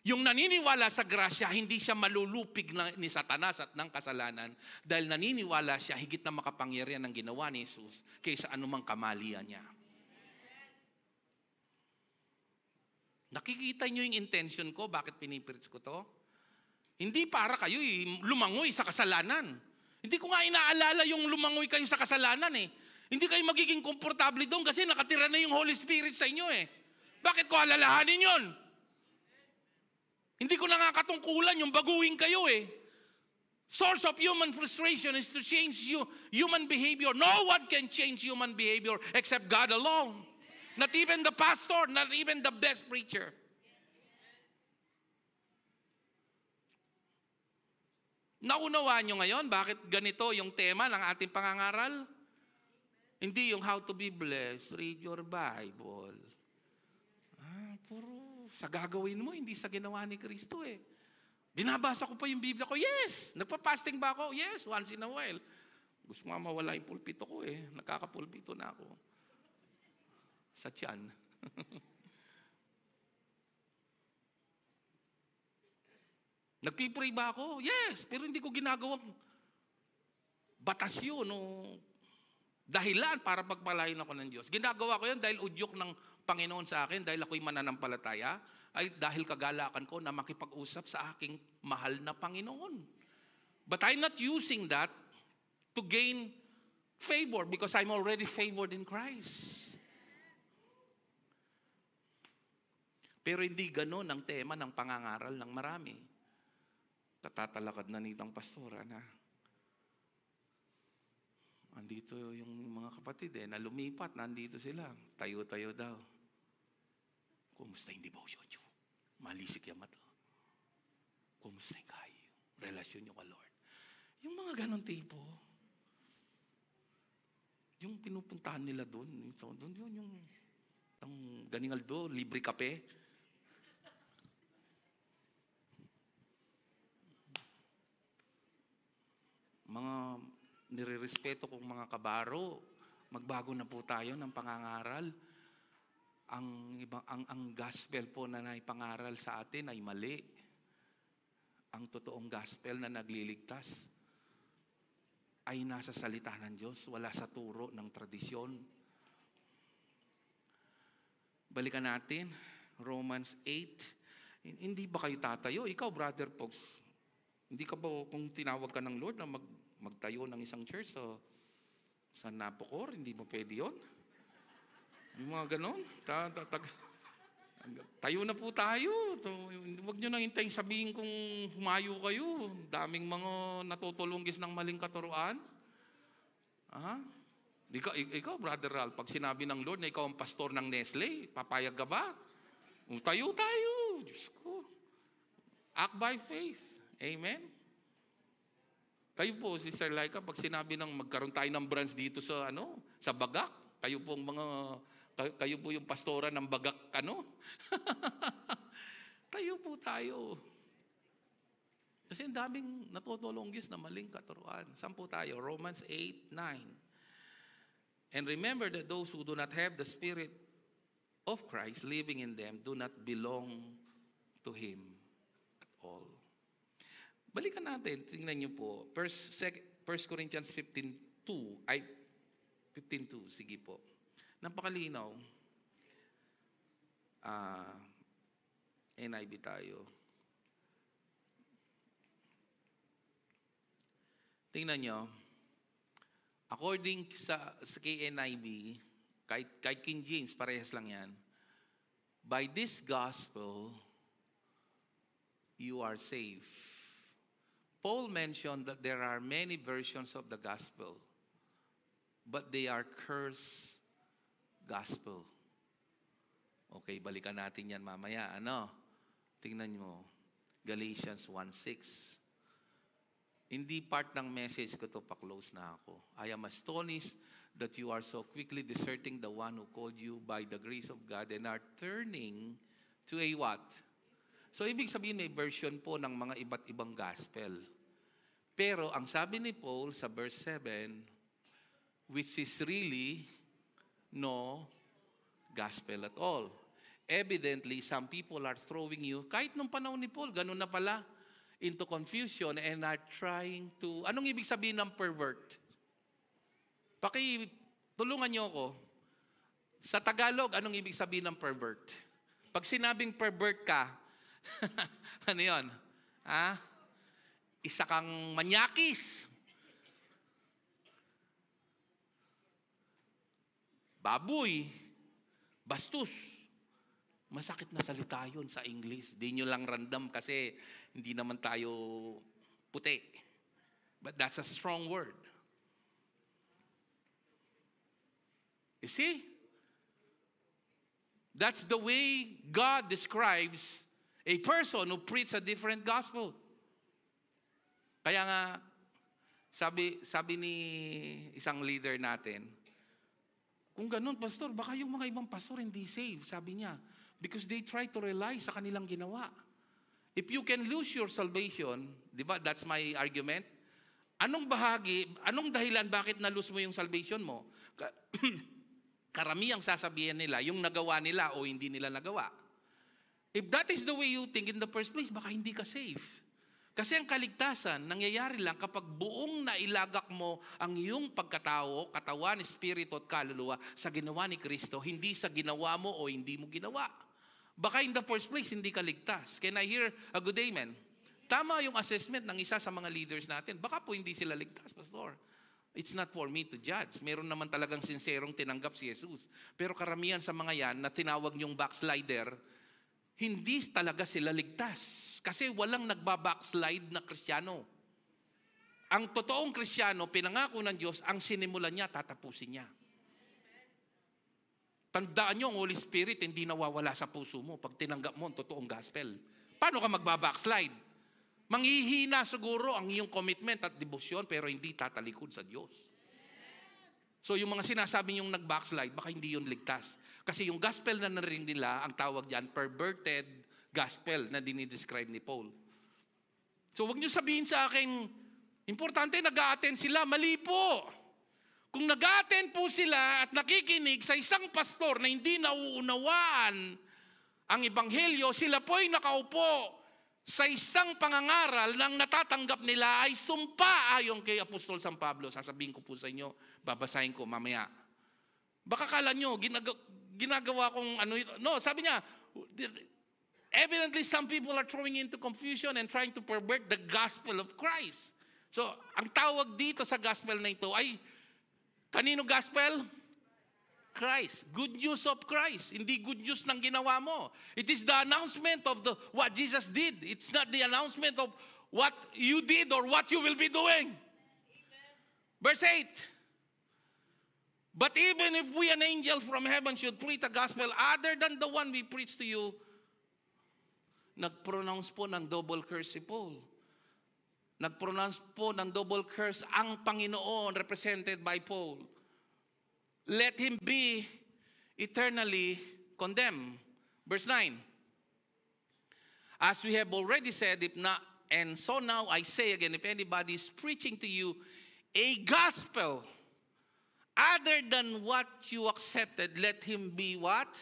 yung naniniwala sa grasya, hindi siya malulupig ni Satanas at ng kasalanan dahil naniniwala siya higit na makapangyarihan ng ginawa ni Jesus kaysa anumang kamalian niya. Nakikita niyo yung intention ko, bakit pinipreach ko to? Hindi para kayo lumangoy sa kasalanan. Hindi ko nga inaalala yung lumangoy kayo sa kasalanan eh. Hindi kayo magiging komportable doon kasi nakatira na yung Holy Spirit sa inyo eh. Bakit ko alalahanin yun? Hindi ko nakakatungkulan yung baguhin kayo eh. Source of human frustration is to change human behavior. No one can change human behavior except God alone. Not even the pastor, not even the best preacher. Naunawaan nyo ngayon bakit ganito yung tema ng ating pangangaral? Hindi yung how to be blessed, read your Bible. Puro sa gagawin mo, hindi sa ginawa ni Kristo eh. Binabasa ko pa yung Biblia ko, yes. Nagpa-fasting ba ako? Yes, once in a while. Gusto nga mawala yung pulpito ko eh. Nakakapulpito na ako. Sa tiyan. Nagpipray ba ako? Yes, pero hindi ko ginagawang batas yun o dahilan para pagpalain ako ng Diyos. Ginagawa ko yun dahil udyok ng Panginoon sa akin, dahil ako'y mananampalataya, ay dahil kagalakan ko na makipag-usap sa aking mahal na Panginoon. But I'm not using that to gain favor because I'm already favored in Christ. Pero hindi ganon ang tema ng pangangaral ng marami. Katatalakad na nitang pastora na andito yung mga kapatid na lumipat, nandito sila. Tayo-tayo daw. Kumusta yung devotion nyo? Malisik yung mata. Kumusta yung kayo? Relasyon nyo ka Lord. Yung mga ganon tipo, yung pinupuntahan nila doon, yun yung ganingaldo, libre kape. Mga nirerespeto kong mga kabaro, magbago na po tayo ng pangangaral. Ang gospel po na naipangaral sa atin ay mali. Ang totoong gospel na nagliligtas ay nasa salita ng Diyos, wala sa turo ng tradisyon. Balikan natin, Romans 8. Hindi ba kayo tatayo? Ikaw, Brother Pogs, hindi ka ba, kung tinawag ka ng Lord na magtayo ng isang church sa Napocor, hindi mo pwede yun? Yung mga ganon. Tayo na po tayo. Huwag nyo nang hintayin sabihin kung humayo kayo. Daming mga natutulunggis ng maling katuruan. Ikaw, Brother Ralph, pag sinabi ng Lord na ikaw ang pastor ng Nestle, papayag ka ba? Tayo tayo. Diyos ko. Act by faith. Amen? Kayo po, Sister Laika, pag sinabi ng magkaroon tayo ng branch dito sa sa Bagak, kayo po yung pastora ng Bagak, Tayo po tayo. Kasi ang daming natutulunggis na maling katuruan. Saan po tayo? Romans 8:9. And remember that those who do not have the Spirit of Christ living in them do not belong to Him at all. Balikan natin, tingnan niyo po. 1 Corinthians 15:2. 15:2, sige po. Napakalinaw. NIV tayo. Tingnan niyo. According sa NIV, kay King James, parehas lang yan. By this gospel, you are saved. Paul mentioned that there are many versions of the gospel, but they are cursed gospel. Okay, balikan natin yan mamaya. Tingnan mo. Galatians 1:6. Hindi part ng message ko to, pa-close na ako. I am astonished that you are so quickly deserting the one who called you by the grace of God and are turning to a what? So, ibig sabihin may version po ng mga iba't ibang gospel. Pero, ang sabi ni Paul sa verse 7, which is really no gospel at all. Evidently, some people are throwing you, kahit nung panahon ni Paul, ganun na pala, into confusion and are trying to... Anong ibig sabihin ng pervert? Tulungan niyo ako. Sa Tagalog, anong ibig sabihin ng pervert? Pag sinabing pervert ka, ano yun? Isa kang manyakis. Baboy. Bastos. Masakit na salita yun sa English. Di nyo lang random kasi hindi naman tayo puti. But that's a strong word. You see? That's the way God describes a person who preaches a different gospel. Kaya nga, sabi ni isang leader natin, kung ganun, pastor, baka yung mga ibang pastor hindi saved, sabi niya. Because they try to rely sa kanilang ginawa. If you can lose your salvation, di ba, that's my argument. Anong dahilan bakit na-lose mo yung salvation mo? Karamihang sasabihin nila, yung nagawa nila o hindi nila nagawa. If that is the way you think in the first place, baka hindi ka safe. Kasi ang kaligtasan, nangyayari lang kapag buong nailagak mo ang iyong pagkatao, katawan, espiritu at kaluluwa sa ginawa ni Kristo, hindi sa ginawa mo o hindi mo ginawa. Baka in the first place, hindi ka ligtas. Can I hear a good amen? Tama yung assessment ng isa sa mga leaders natin. Baka po hindi sila ligtas, pastor. It's not for me to judge. Meron naman talagang sinserong tinanggap si Jesus. Pero karamihan sa mga yan na tinawag niyong backslider, hindi talaga sila ligtas. Kasi walang nagbabackslide na Kristiyano. Ang totoong Kristiyano, pinangako ng Diyos, ang sinimulan niya, tatapusin niya. Tandaan niyo, ang Holy Spirit hindi nawawala sa puso mo pag tinanggap mo ang totoong gospel. Paano ka magbabackslide? Manghihina siguro ang iyong commitment at debosyon pero hindi tatalikod sa Diyos. So yung mga sinasabi niyong nag-backslide, baka hindi yun ligtas. Kasi yung gospel na narinig nila, ang tawag diyan, perverted gospel na dinidescribe ni Paul. So wag niyo sabihin sa akin, importante nag-a-attend sila, mali po. Kung nag-a-attend po sila at nakikinig sa isang pastor na hindi nauunawaan ang ebanghelyo, sila po ay nakaupo sa isang pangangaral ng natatanggap nila ay sumpa ayon kay Apostol San Pablo. Sasabihin ko po sa inyo, babasahin ko mamaya. Baka kala nyo, ginagawa kong ano ito. No, sabi niya, evidently some people are throwing into confusion and trying to pervert the gospel of Christ. So, ang tawag dito sa gospel na ito ay, kanino gospel? Christ. Good news of Christ. Hindi good news ng ginawa mo. It is the announcement of what Jesus did. It's not the announcement of what you did or what you will be doing. Verse 8. But even if we, an angel from heaven, should preach a gospel other than the one we preach to you, nag-pronounce po ng double curse si Paul. Nag-pronounce po ng double curse ang Panginoon represented by Paul. Let him be eternally condemned. Verse 9. As we have already said, if not, and so now I say again, if anybody is preaching to you a gospel other than what you accepted, let him be what?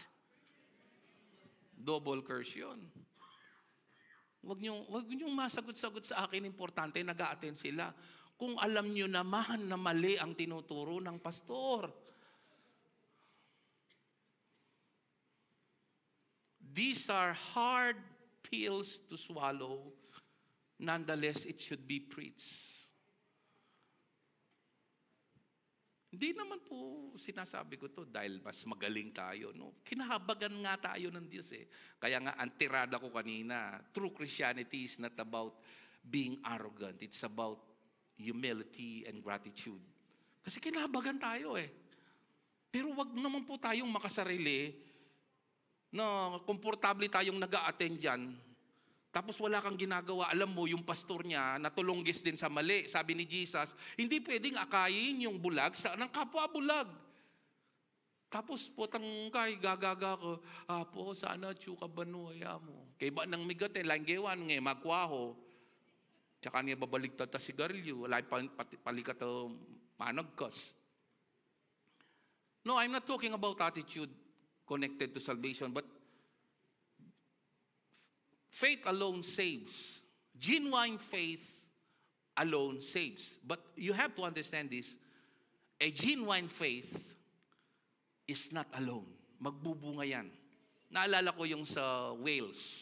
Double curse yun. Wag niyong masagot-sagot sa akin, importante, nag-a-attend sila. Kung alam niyo naman na mali ang tinuturo ng pastor. These are hard pills to swallow. Nonetheless, it should be preached. Hindi naman po sinasabi ko to dahil mas magaling tayo. No? Kinahabagan nga tayo ng Diyos eh. Kaya nga, ang tirada ko kanina, true Christianity is not about being arrogant. It's about humility and gratitude. Kasi kinahabagan tayo eh. Pero wag naman po tayong makasarili na komportable tayong nag-a-attend dyan. Tapos wala kang ginagawa. Alam mo, yung pastor niya, natulunggis din sa mali. Sabi ni Jesus, hindi pwedeng akayin yung bulag ng kapwa bulag. Tapos potangkay, gagaga ko, po, sana tsuka banuaya mo. Kaya ba nang migate, langgewan, magkwaho. Tsaka niya babaligtad ta sigarilyo. Wala palikat managkas. No, I'm not talking about attitude connected to salvation, but faith alone saves. Genuine faith alone saves. But you have to understand this. A genuine faith is not alone. Magbubunga yan. Naalala ko yung sa Wales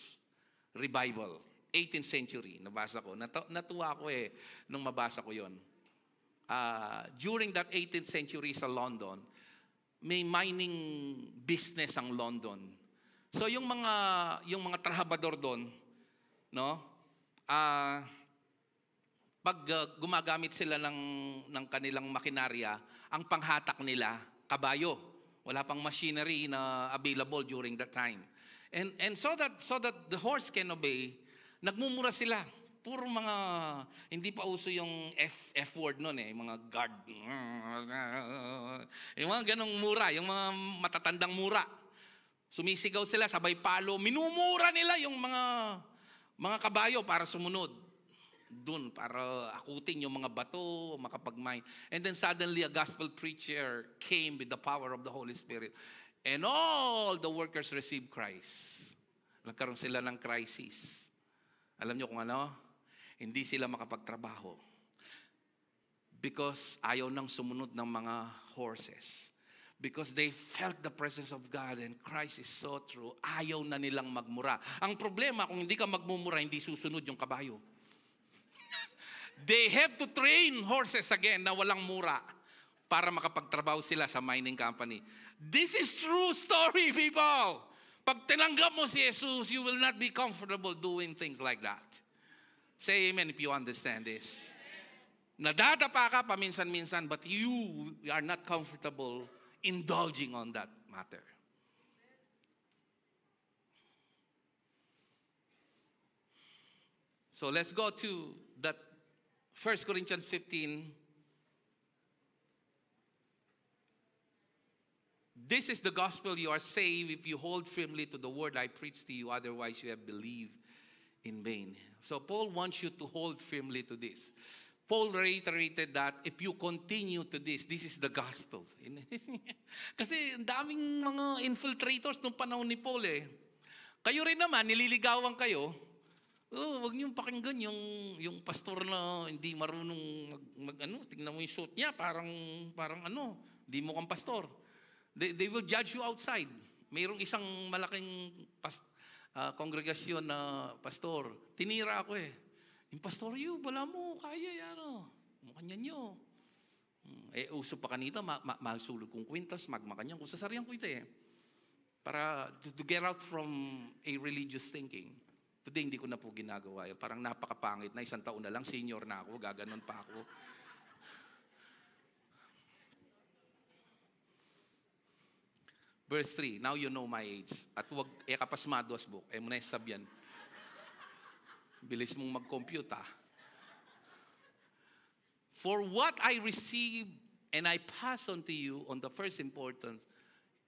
revival, 18th century, nabasa ko. Natuwa ko nung mabasa ko yon. During that 18th century sa London, may mining business ang London. So yung mga trabador doon, no? Pag gumagamit sila ng kanilang makinarya, ang panghatak nila kabayo. Wala pang machinery na available during that time. And so that the horse can obey, nagmumura sila. Puro mga, hindi pa uso yung F word nun mga guard. Yung mga ganong mura, yung mga matatandang mura. Sumisigaw sila, sabay palo. Minumura nila yung mga kabayo para sumunod. Dun, para akutin yung mga bato, makapagmay. And then suddenly a gospel preacher came with the power of the Holy Spirit. And all the workers received Christ. Nagkaroon sila ng crisis. Alam niyo kung ano? Hindi sila makapagtrabaho. Because ayaw nang sumunod ng mga horses. Because they felt the presence of God and Christ is so true. Ayaw na nilang magmura. Ang problema, kung hindi ka magmumura, hindi susunod yung kabayo. They have to train horses again na walang mura para makapagtrabaho sila sa mining company. This is true story, people. Pag tinanggap mo si Jesus, you will not be comfortable doing things like that. Say amen if you understand this. Nadadapa ka paminsan-minsan, but you are not comfortable indulging on that matter. So let's go to that 1 Corinthians 15. This is the gospel, you are saved if you hold firmly to the word I preach to you, otherwise you have believed in vain. So Paul wants you to hold firmly to this. Paul reiterated that if you continue to this is the gospel. Kasi ang daming mga infiltrators nung panahon ni Paul Kayo rin naman, nililigawan kayo. Wag niyong pakinggan yung pastor na hindi marunong tingnan mo yung suit niya, parang hindi mo kang pastor. They will judge you outside. Mayroong isang malaking kongregasyon na pastor. Tinira ako Yung pastor, wala mo, kaya yan Kanya nyo. Uso pa kanito, masulog kong kwintas, magmakanyang kung sasarihan ko ito Para to get out from a religious thinking. Today, hindi ko na po ginagawa yun. Parang napakapangit na, 1 taon na lang, senior na ako, gaganon pa ako. Verse 3, now you know my age. At huwag, kapasmado as book, mo na sabyan. Bilis mong mag-compute, For what I received and I pass on to you on the first importance,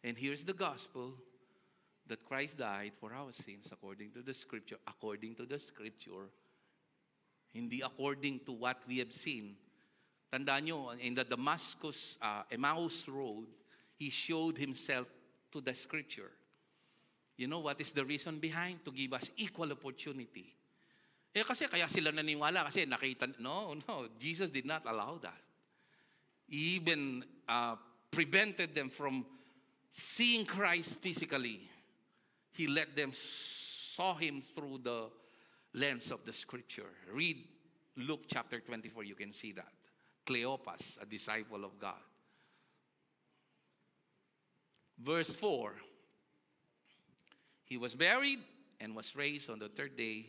and here's the gospel, that Christ died for our sins according to the Scripture. According to the Scripture. Hindi according to what we have seen. Tandaan nyo, in the Damascus, Emmaus Road, He showed Himself to the Scripture. You know what is the reason behind? To give us equal opportunity. Kasi kaya sila naniwala kasi nakita, no, Jesus did not allow that. He even prevented them from seeing Christ physically. He let them saw Him through the lens of the Scripture. Read Luke chapter 24, you can see that. Cleopas, a disciple of God. Verse 4, He was buried and was raised on the 3rd day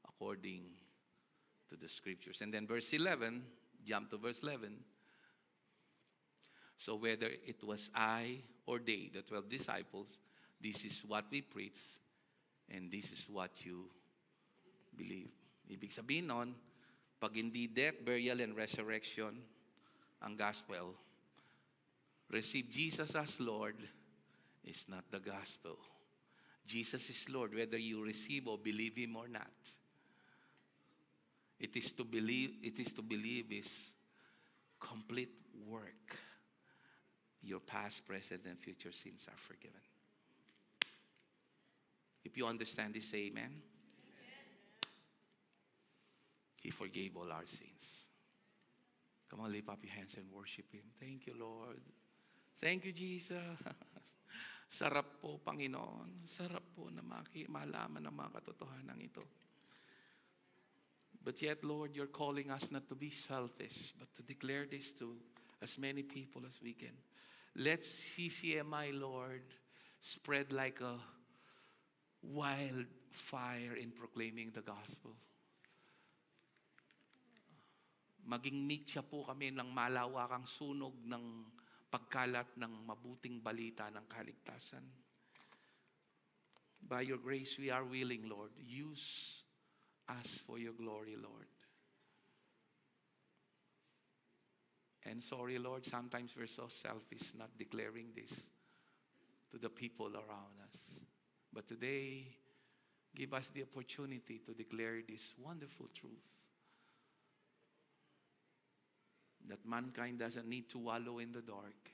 according to the Scriptures. And then verse 11, jump to verse 11. So whether it was I or they, the 12 disciples, this is what we preach and this is what you believe. Ibig sabihin nun, pag hindi death, burial, and resurrection ang gospel, receive Jesus as Lord is not the gospel. Jesus is Lord whether you receive or believe Him or not. It is to believe His complete work. Your past, present, and future sins are forgiven. If you understand this, say amen. He forgave all our sins. Come on, lift up your hands and worship Him. Thank you, Lord. Thank you, Jesus. Sarap po, Panginoon. Sarap po na malaman ang mga katotohanan ito. But yet, Lord, you're calling us not to be selfish, but to declare this to as many people as we can. Let CCMI, Lord, spread like a wildfire in proclaiming the gospel. Maging mitya po kami ng malawakang sunog ng pagkalat ng mabuting balita ng kaligtasan. By your grace, we are willing, Lord. Use us for your glory, Lord. And sorry, Lord, sometimes we're so selfish not declaring this to the people around us. But today, give us the opportunity to declare this wonderful truth. That mankind doesn't need to wallow in the dark.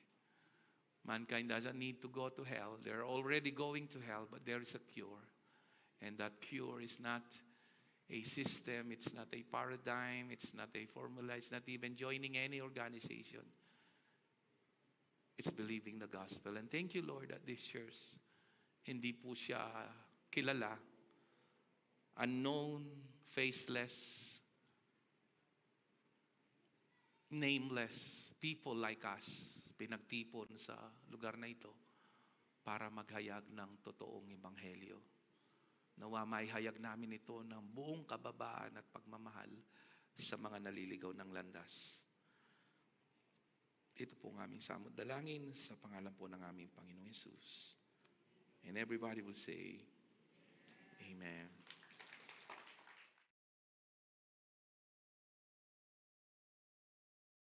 Mankind doesn't need to go to hell. They're already going to hell, but there is a cure. And that cure is not a system, it's not a paradigm, it's not a formula, it's not even joining any organization. It's believing the gospel. And thank you, Lord, that this church, hindi po siya kilala, unknown, faceless, nameless people like us, pinagtipon sa lugar na ito para maghayag ng totoong ebanghelyo. Nawa maihayag namin ito ng buong kababaan at pagmamahal sa mga naliligaw ng landas. Ito po ang aming samot dalangin sa pangalan po ng aming Panginoong Hesus. And everybody will say, Amen.